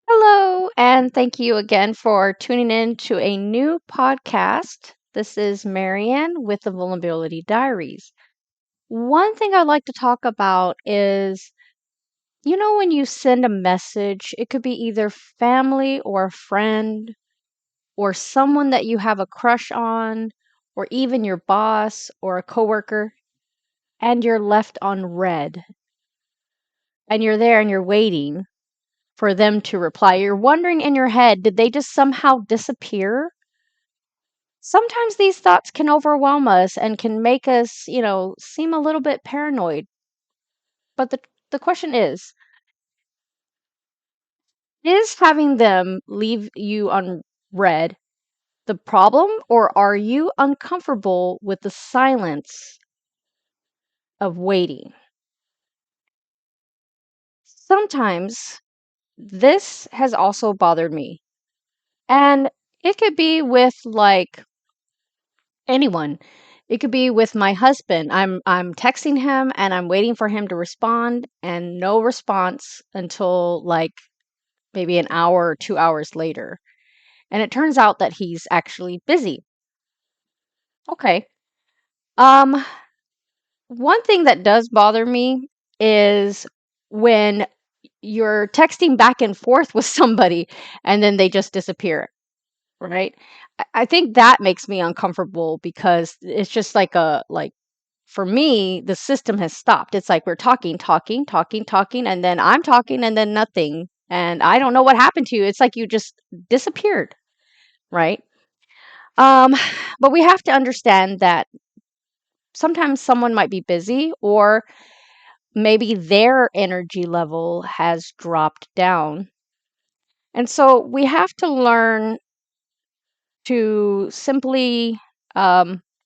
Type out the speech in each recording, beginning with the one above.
Hello, and thank you again for tuning in to a new podcast. This is Marianne with the Vulnerability Diaries. One thing I'd like to talk about is when you send a message, it could be either family or a friend or someone that you have a crush on, or even your boss or a coworker, and you're left on red, and you're there and you're waiting for them to reply. You're wondering in your head, did they just somehow disappear? Sometimes these thoughts can overwhelm us and can make us, seem a little bit paranoid. But the question is having them leave you unread the problem, or are you uncomfortable with the silence of waiting? Sometimes this has also bothered me. And it could be with like anyone. It could be with my husband. I'm texting him and I'm waiting for him to respond and no response until like maybe an hour or 2 hours later. And it turns out that he's actually busy. Okay. Um One thing that does bother me is when you're texting back and forth with somebody and then they just disappear, right? I think that makes me uncomfortable because it's just like for me, the system has stopped. It's like we're talking, talking, talking, talking, and then I'm talking and then nothing. And I don't know what happened to you. It's like you just disappeared, right? Um, but we have to understand that sometimes someone might be busy or maybe their energy level has dropped down. And so we have to learn to simply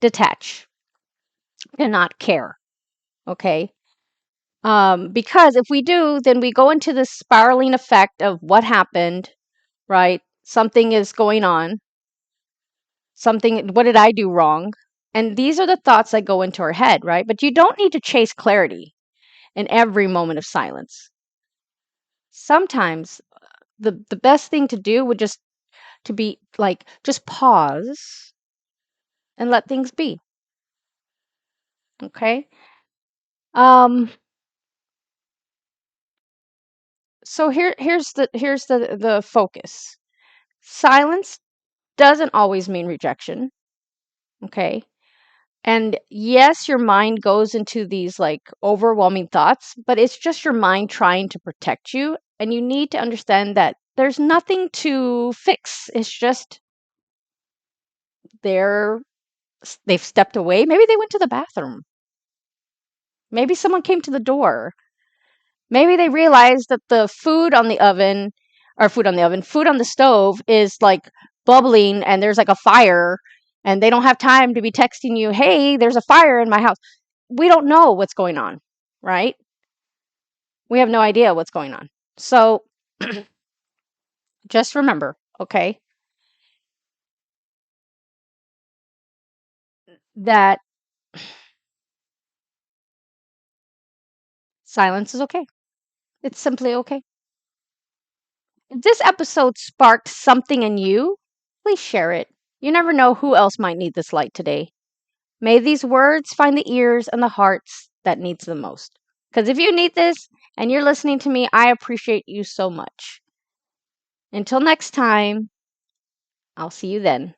detach and not care. Okay. Because if we do, then we go into this spiraling effect of what happened, right? Something is going on. What did I do wrong? And these are the thoughts that go into our head, right? But you don't need to chase clarity in every moment of silence. Sometimes the best thing to do would just to be like, just pause and let things be. Okay. Um, so here's the focus. Silence doesn't always mean rejection. Okay. And yes, your mind goes into these like overwhelming thoughts, but it's just your mind trying to protect you. And you need to understand that there's nothing to fix. It's just they're they've stepped away. Maybe they went to the bathroom. Maybe someone came to the door. Maybe they realized that the food on the stove is like bubbling and there's like a fire and they don't have time to be texting you, "Hey, there's a fire in my house." We don't know what's going on, right? We have no idea what's going on. So just remember, okay, that silence is okay. It's simply okay. If this episode sparked something in you, please share it. You never know who else might need this light today. May these words find the ears and the hearts that needs them most. Because if you need this and you're listening to me, I appreciate you so much. Until next time, I'll see you then.